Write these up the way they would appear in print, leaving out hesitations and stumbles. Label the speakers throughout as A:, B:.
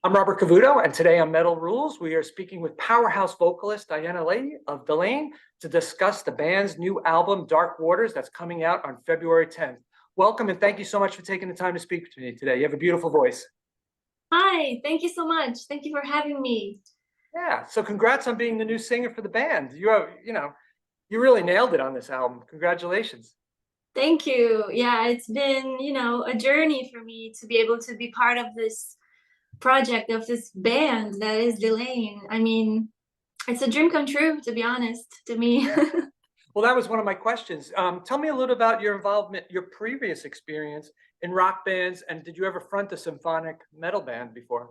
A: I'm Robert Cavuto, and today on Metal Rules, we are speaking with powerhouse vocalist Leah of Delain to discuss the band's new album, Dark Waters, that's coming out on February 10th. Welcome, and thank you so much for taking the time to speak to me today. You have a beautiful voice.
B: Hi, thank you so much. Thank you for having me.
A: Yeah, so congrats on being the new singer for the band. You really nailed it on this album. Congratulations.
B: Thank you. Yeah, it's been, a journey for me to be able to be part of this project, of this band that is Delain. I mean, it's a dream come true, to be honest, to me.
A: Yeah. Well, that was one of my questions. Tell me a little about your involvement, your previous experience in rock bands, and did you ever front a symphonic metal band before?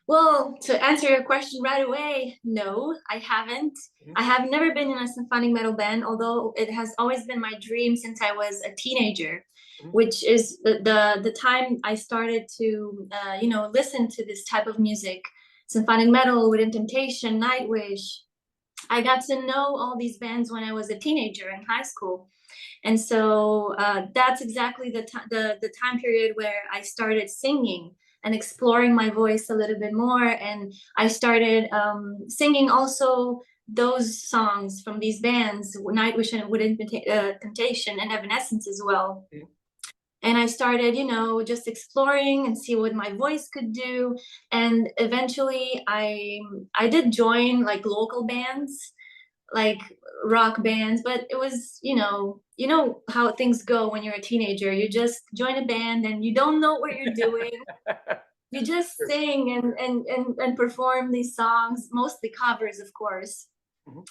B: Well, to answer your question right away, no, I haven't. I have never been in a symphonic metal band, although it has always been my dream since I was a teenager, which is the time I started to, listen to this type of music, symphonic metal, Within Temptation, Nightwish. I got to know all these bands when I was a teenager in high school. And so that's exactly the time period where I started singing and exploring my voice a little bit more. And I started singing also those songs from these bands, Nightwish and Within Temptation and Evanescence as well. And I started, just exploring and see what my voice could do. And eventually I did join like local bands, like rock bands, but it was, how things go when you're a teenager. You just join a band and you don't know what you're doing. You just sing and perform these songs, mostly covers, of course,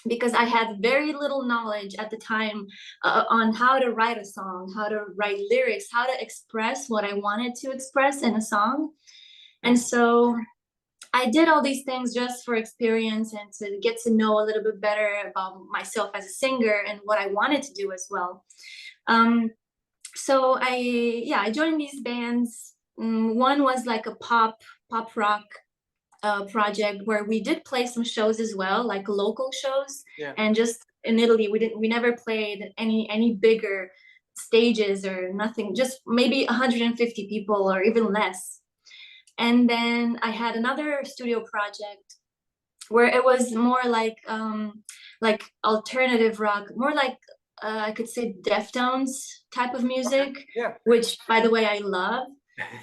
B: because I had very little knowledge at the time on how to write a song, how to write lyrics, how to express what I wanted to express in a song. And so I did all these things just for experience and to get to know a little bit better about myself as a singer and what I wanted to do as well. So I joined these bands. One was like a pop rock project where we did play some shows as well, like local shows.
A: Yeah.
B: And just in Italy, we never played any bigger stages or nothing, just maybe 150 people or even less. And then I had another studio project where it was more like alternative rock, more like I could say Deftones type of music,
A: Yeah.
B: which by the way I love.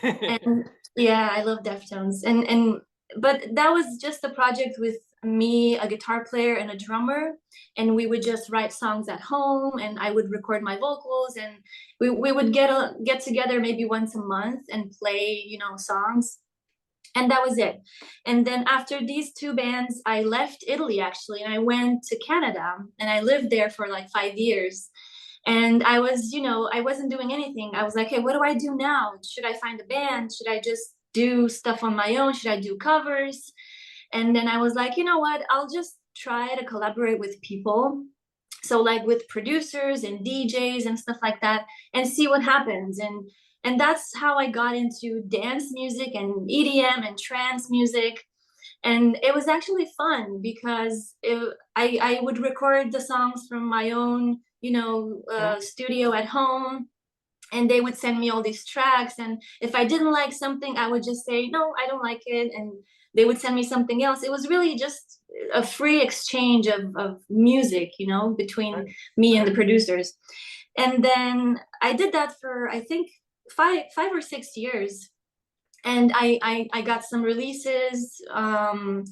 B: And yeah, I love Deftones. But that was just a project with me, a guitar player and a drummer, and we would just write songs at home and I would record my vocals, and we would get together maybe once a month and play, songs. And that was it. And then after these two bands, I left Italy actually, and I went to Canada and I lived there for like 5 years. And I was, I wasn't doing anything. I was like, hey, what do I do now? Should I find a band? Should I just do stuff on my own? Should I do covers? And then I was like, you know what? I'll just try to collaborate with people. So like with producers and DJs and stuff like that, and see what happens. And that's how I got into dance music and EDM and trance music. And it was actually fun because I would record the songs from my own, studio at home, and they would send me all these tracks. And if I didn't like something, I would just say, no, I don't like it. And they would send me something else. It was really just a free exchange of music, between me and the producers. And then I did that for, I think, five or 6 years. And I got some releases on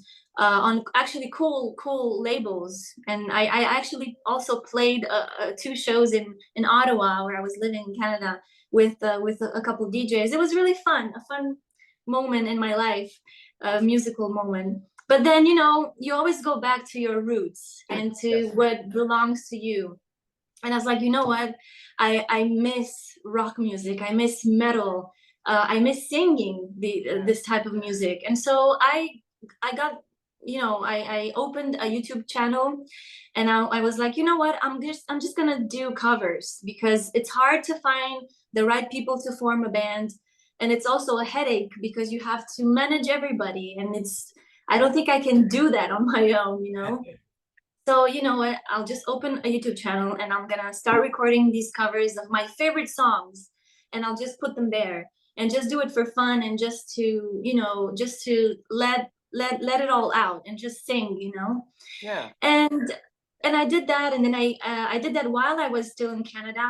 B: actually cool labels. And I actually also played 2 shows in Ottawa, where I was living in Canada, with a couple of DJs. It was really fun, a fun moment in my life, a musical moment. But then, you always go back to your roots and to what belongs to you. And I was like, you know what? I miss rock music. I miss metal. I miss singing this type of music. And so I got, I opened a YouTube channel, and I was like, you know what? I'm just gonna do covers, because it's hard to find the right people to form a band. And it's also a headache because you have to manage everybody. And I don't think I can do that on my own, So you know what? I'll just open a YouTube channel and I'm gonna start recording these covers of my favorite songs, and I'll just put them there. and just do it for fun, and just to, just to let it all out and just sing,
A: Yeah.
B: and I did that, and then I did that while I was still in Canada.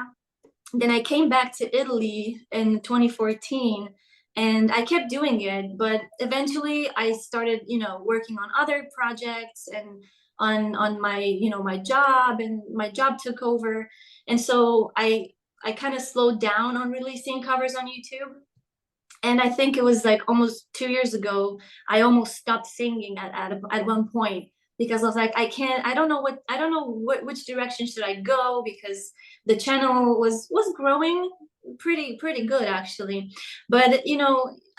B: Then I came back to Italy in 2014, and I kept doing it, but eventually I started, working on other projects, and on my, my job, and my job took over. And so I kind of slowed down on releasing covers on YouTube. And I think it was like almost 2 years ago, I almost stopped singing at one point, because I was like, I don't know which direction should I go, because the channel was growing pretty good actually. But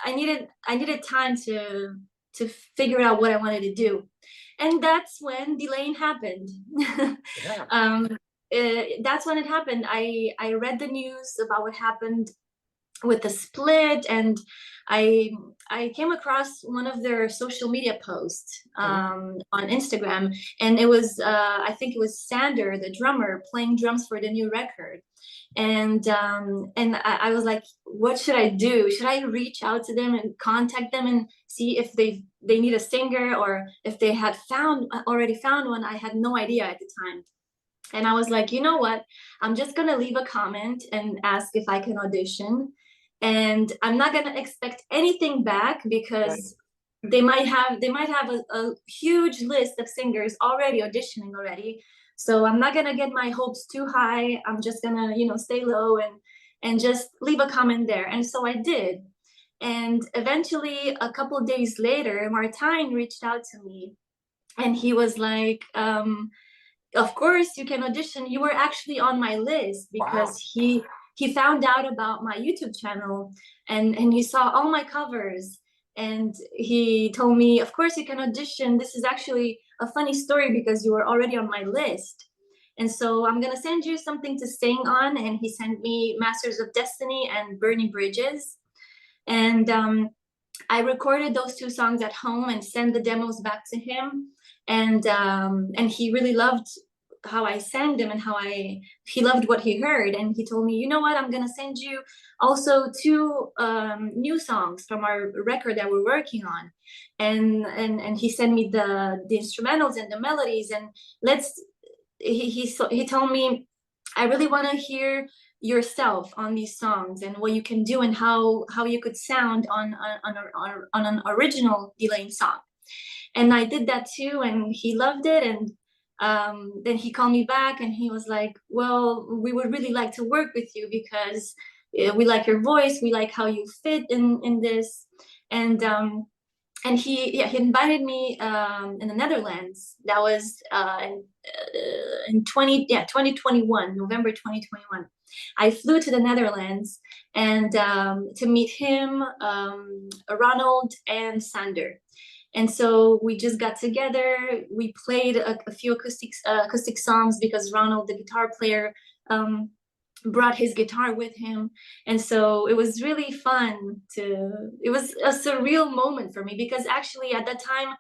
B: I needed time to figure out what I wanted to do. And that's when Delain happened.
A: Yeah.
B: That's when it happened. I read the news about what happened with the split, and I I came across one of their social media posts on Instagram, and it was I think it was Sander, the drummer, playing drums for the new record. And I was like, what should I do? Should I reach out to them and contact them and see if they need a singer, or if they had already found one? I had no idea at the time. And I was like, you know what? I'm just gonna leave a comment and ask if I can audition. And I'm not gonna expect anything back,
A: Right.
B: because they might have a huge list of singers already auditioning already. So I'm not gonna get my hopes too high. I'm just gonna, stay low, and just leave a comment there. And so I did. And eventually, a couple of days later, Martijn reached out to me, and he was like, of course you can audition. You were actually on my list,
A: Wow.
B: because he found out about my YouTube channel, and he saw all my covers, and he told me, of course you can audition. This is actually a funny story, because you were already on my list, and so I'm gonna send you something to sing on. And he sent me Masters of Destiny and Burning Bridges. And I recorded those two songs at home and sent the demos back to him. And he really loved how I sang them, and he loved what he heard. And he told me, you know what, I'm gonna send you also two new songs from our record that we're working on. And he sent me the instrumentals and the melodies, and he told me, I really want to hear yourself on these songs, and what you can do, and how you could sound on an original Delain song. And I did that too, and he loved it. And then he called me back, and he was like, well, we would really like to work with you, because we like your voice, we like how you fit in this. And he invited me in the Netherlands. That was in 2021, November 2021. I flew to the Netherlands, and to meet him, Ronald, and Sander. And so we just got together. We played a few acoustic songs, because Ronald, the guitar player, brought his guitar with him. And so it was really fun. It was a surreal moment for me, because actually at that time,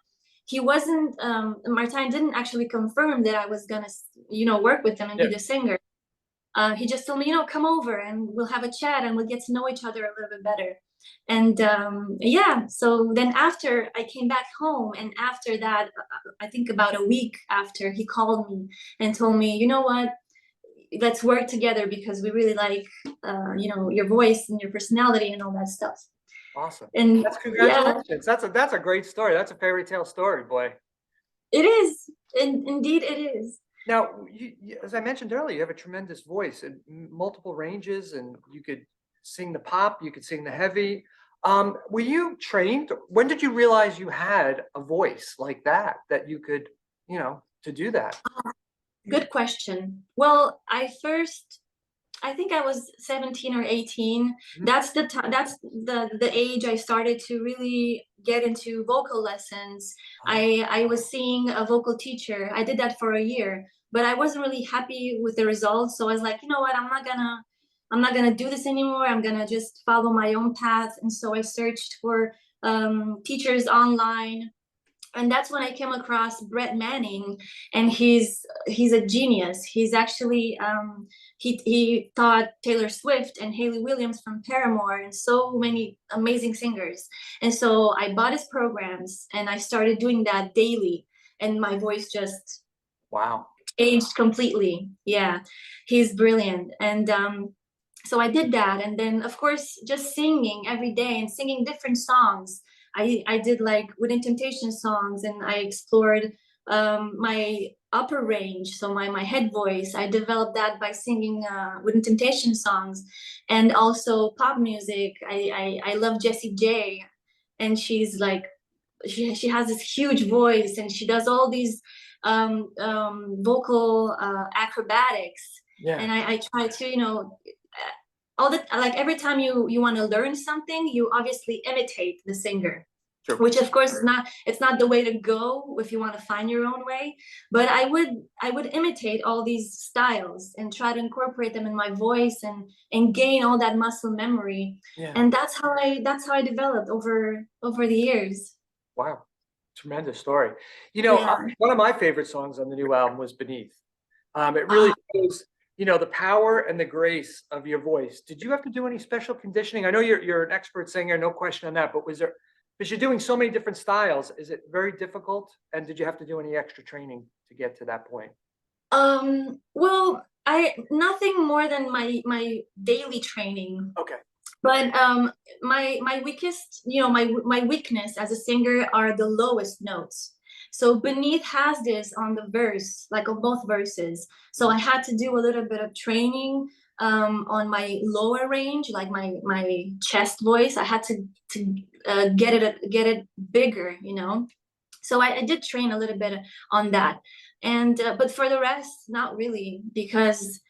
B: he wasn't, Martijn didn't actually confirm that I was gonna, work with him and be the singer. He just told me, come over and we'll have a chat, and we'll get to know each other a little bit better. And yeah, so then after I came back home, and after that, I think about a week after, he called me and told me, you know what, let's work together, because we really like, your voice and your personality and all that stuff.
A: Awesome.
B: And
A: That's
B: yeah,
A: congratulations. That's a great story. That's a fairy tale story, boy.
B: it is. Indeed, it is.
A: Now, as I mentioned earlier, you have a tremendous voice and multiple ranges, and you could sing the pop, you could sing the heavy. Were you trained? When did you realize you had a voice like that you could, to do that?
B: Good question. Well, I think I was 17 or 18. That's the age I started to really get into vocal lessons. I was seeing a vocal teacher. I did that for a year, but I wasn't really happy with the results. So I was like, you know what, I'm not gonna do this anymore. I'm gonna just follow my own path. And so I searched for teachers online, And that's when I came across Brett Manning, and he's a genius. He's actually he taught Taylor Swift and Hayley Williams from Paramore and so many amazing singers. And so I bought his programs and I started doing that daily, and my voice just
A: Wow.
B: changed completely. Yeah, he's brilliant. And so I did that, and then of course just singing every day and singing different songs. I did like Within Temptation songs, and I explored my upper range, so my head voice. I developed that by singing Within Temptation songs, and also pop music. I love Jessie J, and she's like she has this huge voice, and she does all these vocal acrobatics.
A: Yeah.
B: And I try to, you know, all the like every time you want to learn something, you obviously imitate the singer.
A: Sure.
B: Which of course is not, it's not the way to go if you want to find your own way. But I would imitate all these styles and try to incorporate them in my voice and gain all that muscle memory.
A: Yeah.
B: And that's how I developed over the years.
A: Wow. Tremendous story. You know,
B: Yeah.
A: one of my favorite songs on the new album was Beneath. It really shows, you know, the power and the grace of your voice. Did you have to do any special conditioning? I know you're an expert singer, no question on that, but was there, because you're doing so many different styles, is it very difficult? And did you have to do any extra training to get to that point?
B: Well, I nothing more than my daily training.
A: Okay.
B: But my weakest, you know, my weakness as a singer are the lowest notes. So Beneath has this on the verse, like on both verses. So I had to do a little bit of training on my lower range, like my chest voice. I had to get it bigger, you know. So I did train a little bit on that, and but for the rest, not really, because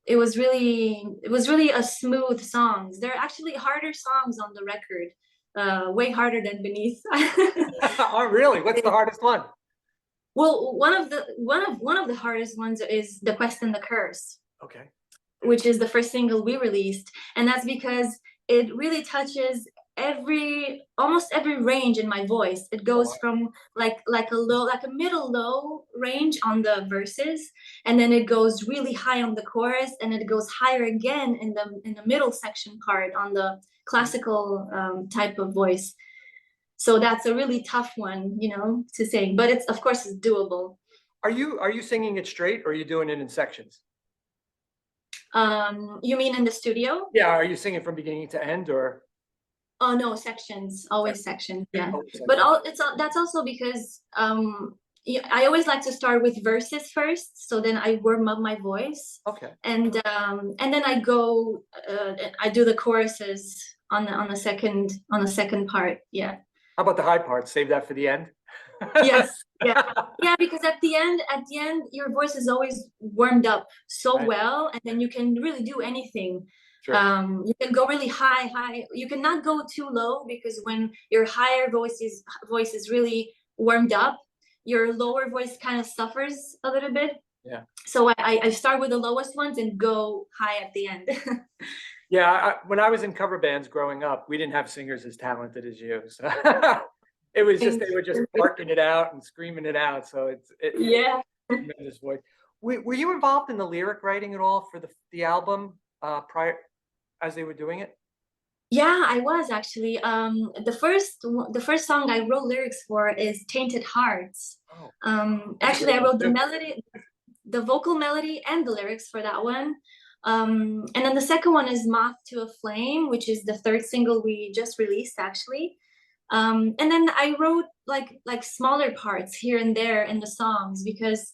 B: it was really a smooth songs. There are actually harder songs on the record, way harder than Beneath.
A: Oh, really? What's the hardest one?
B: Well, one of the hardest ones is The Quest and the Curse,
A: Okay.
B: which is the first single we released, and that's because it really touches almost every range in my voice. It goes from like a middle low range on the verses, and then it goes really high on the chorus, and it goes higher again in the middle section part on the classical type of voice. So that's a really tough one, you know, to sing, but it's, of course, it's doable.
A: Are you singing it straight, or are you doing it in sections?
B: You mean in the studio?
A: Yeah, are you singing from beginning to end, or?
B: Oh no, sections, always sections, yeah.
A: Always
B: But
A: sections.
B: that's also because I always like to start with verses first, so then I warm up my voice,
A: Okay.
B: and then I go I do the choruses on the second part. Yeah.
A: How about the high part? Save that for the end.
B: Yes. Yeah, because at the end your voice is always warmed up so
A: Right.
B: well, and then you can really do anything.
A: Sure.
B: You can go really high. You cannot go too low, because when your higher voice is really warmed up, your lower voice kind of suffers a little bit.
A: Yeah.
B: So I start with the lowest ones and go high at the end.
A: Yeah, when I was in cover bands growing up, we didn't have singers as talented as you. So it was just, they were just barking it out and screaming it out. So
B: Yeah.
A: tremendous voice. Were you involved in the lyric writing at all for the album prior, as they were doing it?
B: Yeah, I was actually. The first song I wrote lyrics for is "Tainted Hearts." Actually, I wrote the melody, the vocal melody, and the lyrics for that one. And then the second one is "Moth to a Flame," which is the third single we just released, actually. And then I wrote like smaller parts here and there in the songs, because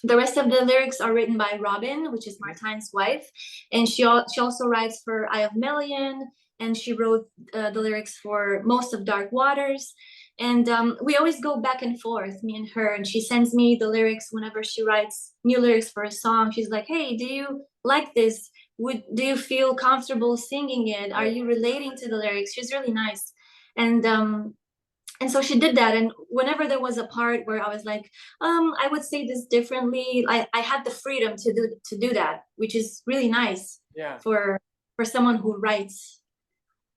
B: the rest of the lyrics are written by Robin, which is Martine's wife, and she also writes for Eye of Million, and she wrote the lyrics for most of Dark Waters. And we always go back and forth, me and her, and she sends me the lyrics whenever she writes new lyrics for a song. She's like, "Hey, do you like this? Do you feel comfortable singing it? Are you relating to the lyrics?" She's really nice. And so she did that, and whenever there was a part where I was like, I would say this differently, I had the freedom to do that, which is really nice.
A: Yeah.
B: For someone who writes.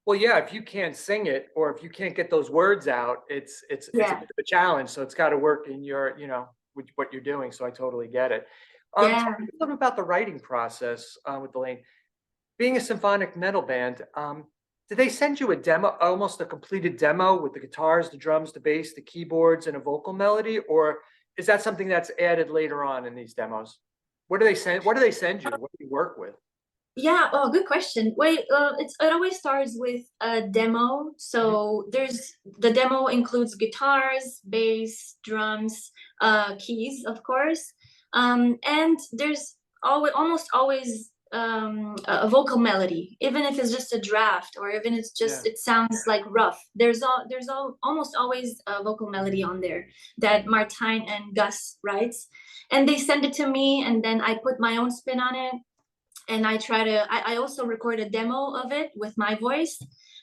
A: Well, yeah, if you can't sing it or if you can't get those words out, it's a
B: Yeah,
A: bit of a challenge. So it's got to work in your, with what you're doing. So I totally get it. Tell
B: yeah.
A: me a little about the writing process with Delain. Being a symphonic metal band, did they send you a demo, almost a completed demo with the guitars, the drums, the bass, the keyboards, and a vocal melody, or is that something that's added later on in these demos? What do they send? What do they send you? What do you work with?
B: Yeah, oh, good question. Wait, it always starts with a demo.
A: Mhm.
B: So there's the demo includes guitars, bass, drums, keys, of course. And there's almost always a vocal melody, even if it's just a draft or even it's
A: Yeah.
B: just it sounds like rough. There's almost always a vocal melody on there that Martijn and Gus writes. And they send it to me and then I put my own spin on it and I also record a demo of it with my voice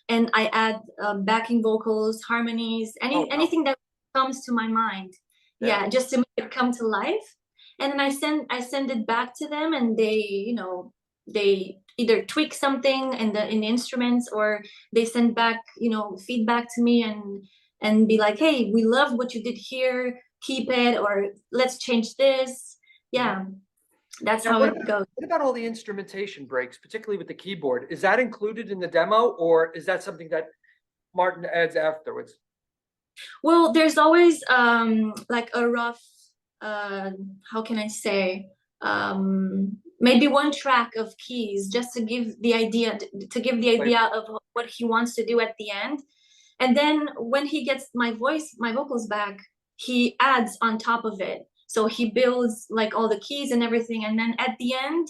B: and I add backing vocals, harmonies,
A: Oh, wow.
B: anything that comes to my mind.
A: Yeah.
B: Yeah, just to make it come to life. And then I send it back to them and they either tweak something in the instruments or they send back, feedback to me and be like, hey, we love what you did here, keep it, or let's change this.
A: Mhm.
B: Yeah, that's
A: Now,
B: how it goes.
A: what about all the instrumentation breaks, particularly with the keyboard? Is that included in the demo, or is that something that Martin adds afterwards?
B: Well, there's always like a rough uh how can I say maybe one track of keys just to give the idea
A: Like,
B: of what he wants to do at the end. And then when he gets my vocals back, he adds on top of it. So he builds like all the keys and everything and then at the end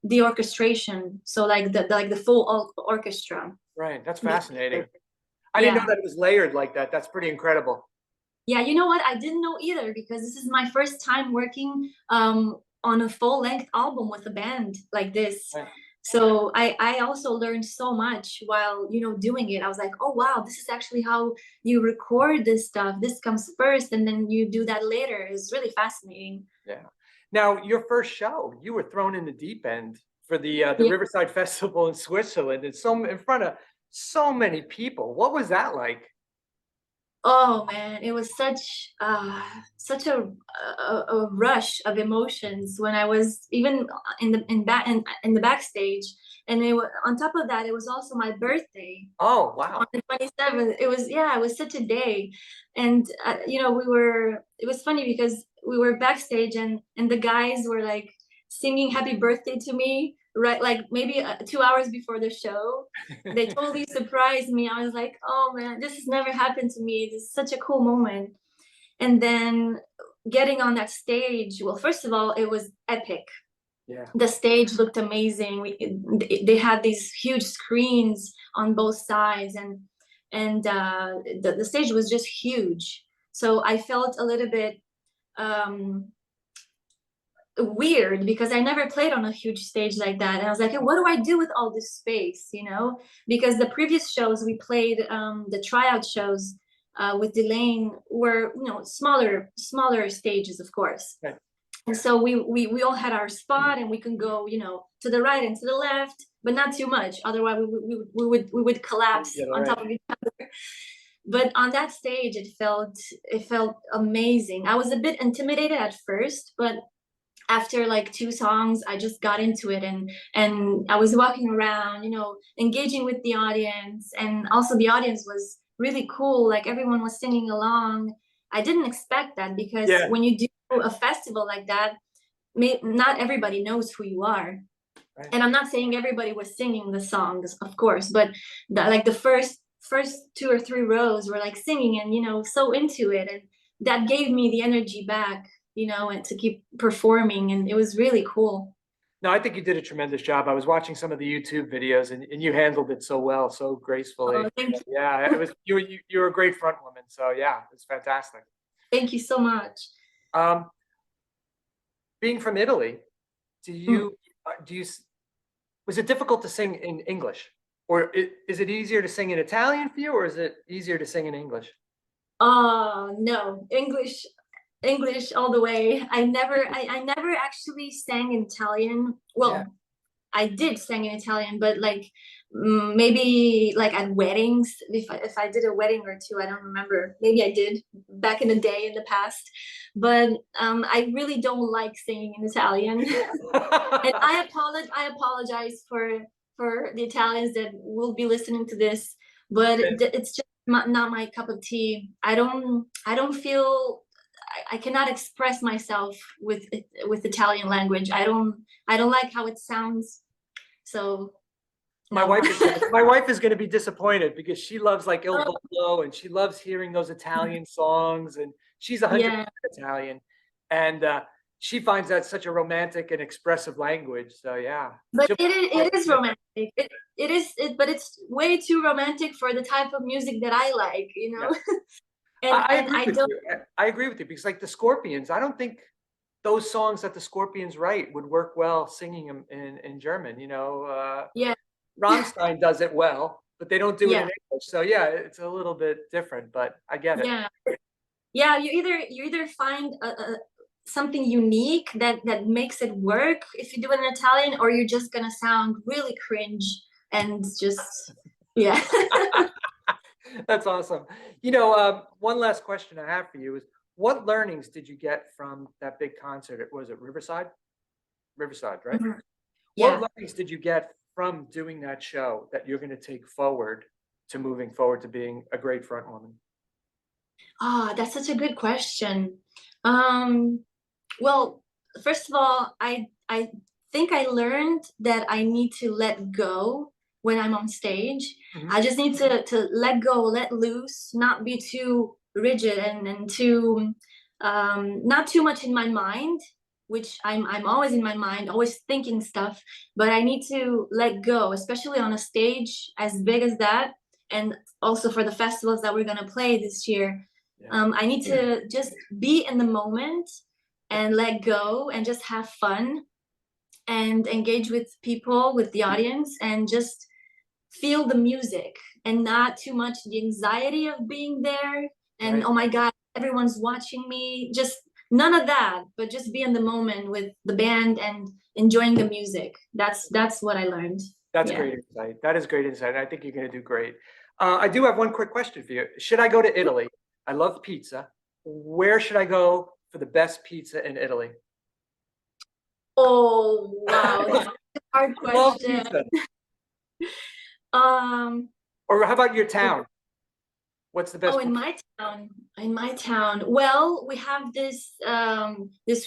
B: the orchestration. So like the full orchestra.
A: right, that's fascinating. I didn't know
B: Yeah.
A: that it was layered like that. That's pretty incredible.
B: Yeah, you know what? I didn't know either because this is my first time working on a full length album with a band like this.
A: Right.
B: So I also learned so much while doing it. I was like, oh wow, this is actually how you record this stuff. This comes first, and then you do that later. It's really fascinating.
A: Yeah. Now, your first show, you were thrown in the deep end for the
B: Yeah.
A: Riverside Festival in Switzerland, and in front of so many people. What was that like?
B: Oh man, it was such a rush of emotions when I was even in the backstage, and on top of that, it was also my birthday
A: Oh,
B: on
A: wow.
B: the 27th. It was such a day, and it was funny because we were backstage and the guys were like singing happy birthday to me, right, like maybe 2 hours before the show. They totally surprised me. I was like, oh man, this has never happened to me. This is such a cool moment. And then getting on that stage, well, first of all, it was epic.
A: Yeah.
B: The stage looked amazing. They had these huge screens on both sides, and the stage was just huge. So I felt a little bit um, weird because I never played on a huge stage like that. And I was like, hey, what do I do with all this space? Because the previous shows we played, the tryout shows with Delain were, smaller stages, of course.
A: Right.
B: And so we all had our spot and we can go, to the right and to the left, but not too much. Otherwise we would collapse
A: Yeah,
B: on
A: right.
B: top of each other. But on that stage, it felt amazing. I was a bit intimidated at first, but after like two songs I just got into it and I was walking around, engaging with the audience, and also the audience was really cool, like everyone was singing along. I didn't expect that because
A: Yeah.
B: when you do a festival like that, not everybody knows who you are.
A: Right.
B: And I'm not saying everybody was singing the songs, of course, but the first two or three rows were like singing and so into it, and that gave me the energy back, and to keep performing, and it was really cool.
A: No, I think you did a tremendous job. I was watching some of the YouTube videos, and you handled it so well, so gracefully.
B: Oh, thank
A: Yeah, it
B: you.
A: was you were a great front woman. So yeah, it's fantastic.
B: Thank you so much.
A: Um, being from Italy, do
B: Mm.
A: you do you was it difficult to sing in English, or is it easier to sing in Italian for you, or is it easier to sing in English?
B: No, English all the way. I never actually sang in Italian.
A: Yeah.
B: Well, I did sing in Italian, but like maybe like at weddings, if I did a wedding or two, I don't remember. Maybe I did back in the day in the past, but I really don't like singing in Italian. And I apologize for the Italians that will be listening to this, but it's just not my cup of tea. I don't feel I cannot express myself with Italian language. I don't like how it sounds. So
A: My
B: no.
A: wife is going to be disappointed because she loves like Il Volo and she loves hearing those Italian songs, and she's 100%
B: Yeah,
A: Italian, and she finds that such a romantic and expressive language. So yeah,
B: but it is romantic. But it's way too romantic for the type of music that I like, you
A: yeah.
B: know. and
A: I
B: and
A: agree
B: I
A: with
B: don't.
A: you. I agree with you because like the Scorpions, I don't think those songs that the Scorpions write would work well singing them in German.
B: Yeah,
A: Rammstein does it well, but they don't do it in
B: yeah,
A: English. So yeah, it's a little bit different, but I get it.
B: yeah. Yeah, you either find something unique that makes it work if you do it in Italian, or you're just gonna sound really cringe and just yeah.
A: That's awesome. One last question I have for you is, what learnings did you get from that big concert? Was it Riverside? Riverside, right?
B: Mhm.
A: What
B: Yeah.
A: learnings did you get from doing that show that you're going to take forward to moving forward to being a great front woman?
B: Ah, that's such a good question. Um, well, first of all, I think I learned that I need to let go when I'm on stage.
A: Mhm.
B: I just need to let go, let loose, not be too rigid and too not too much in my mind, which I'm always in my mind, always thinking stuff, but I need to let go, especially on a stage as big as that, and also for the festivals that we're gonna play this year.
A: Yeah.
B: I need to just be in the moment and let go and just have fun and engage with people, with the audience, and just feel the music and not too much the anxiety of being there and
A: Right.
B: oh my God, everyone's watching me. Just none of that, but just be in the moment with the band and enjoying the music. That's what I learned.
A: That's
B: Yeah.
A: great insight. That is great insight. I think you're going to do great. I do have one quick question for you. Should I go to Italy? I love pizza. Where should I go for the best pizza in Italy?
B: Oh wow, this is a hard
A: Love
B: question.
A: pizza.
B: Um,
A: Or how about your town? What's the
B: oh,
A: best pizza?
B: in my town. Well, we have this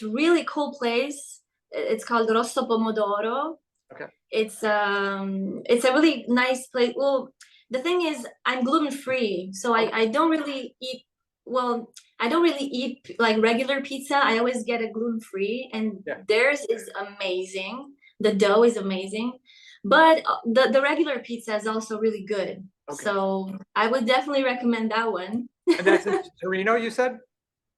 B: really cool place. It's called Rosso Pomodoro.
A: Okay.
B: It's a really nice place. Well, the thing is, I'm gluten free, so
A: Okay.
B: I don't really eat. Well, I don't really eat like regular pizza. I always get a gluten free, and
A: Yeah.
B: theirs is amazing. The dough is amazing, but the regular pizza is also really good.
A: Okay.
B: So I would definitely recommend that one.
A: And that's in Torino, you said?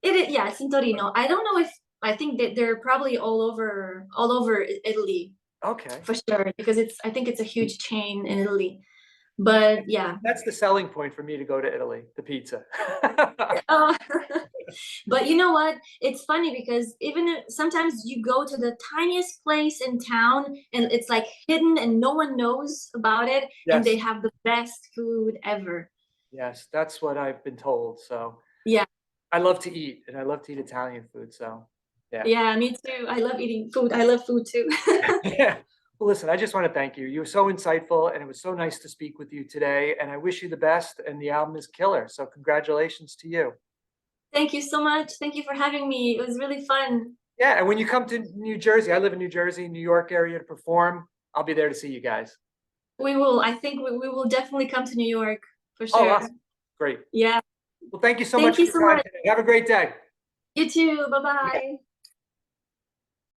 B: It is, yeah, it's in Torino. I don't know if I think that they're probably all over Italy
A: Okay.
B: for sure because I think it's a huge chain in Italy. But yeah.
A: That's the selling point for me to go to Italy, the pizza.
B: Uh, but you know what? It's funny because even if sometimes you go to the tiniest place in town and it's like hidden and no one knows about it, and they
A: Yes.
B: have the best food ever.
A: Yes, that's what I've been told. So
B: Yeah.
A: I love to eat, and I love to eat Italian food. So yeah.
B: Yeah, me too. I love eating food. I love food too.
A: Yeah. Well, listen, I just want to thank you. You were so insightful, and it was so nice to speak with you today. And I wish you the best. And the album is killer. So congratulations to you.
B: Thank you so much. Thank you for having me. It was really fun.
A: Yeah. And when you come to New Jersey, I live in New Jersey, New York area to perform. I'll be there to see you guys.
B: We will. I think we will definitely come to New York for
A: Oh,
B: sure.
A: awesome. Great.
B: Yeah.
A: Well, thank you so
B: Thank
A: much
B: you
A: for
B: so
A: your time
B: much.
A: today. Have a great day.
B: You too. Bye
A: Yeah.
B: bye.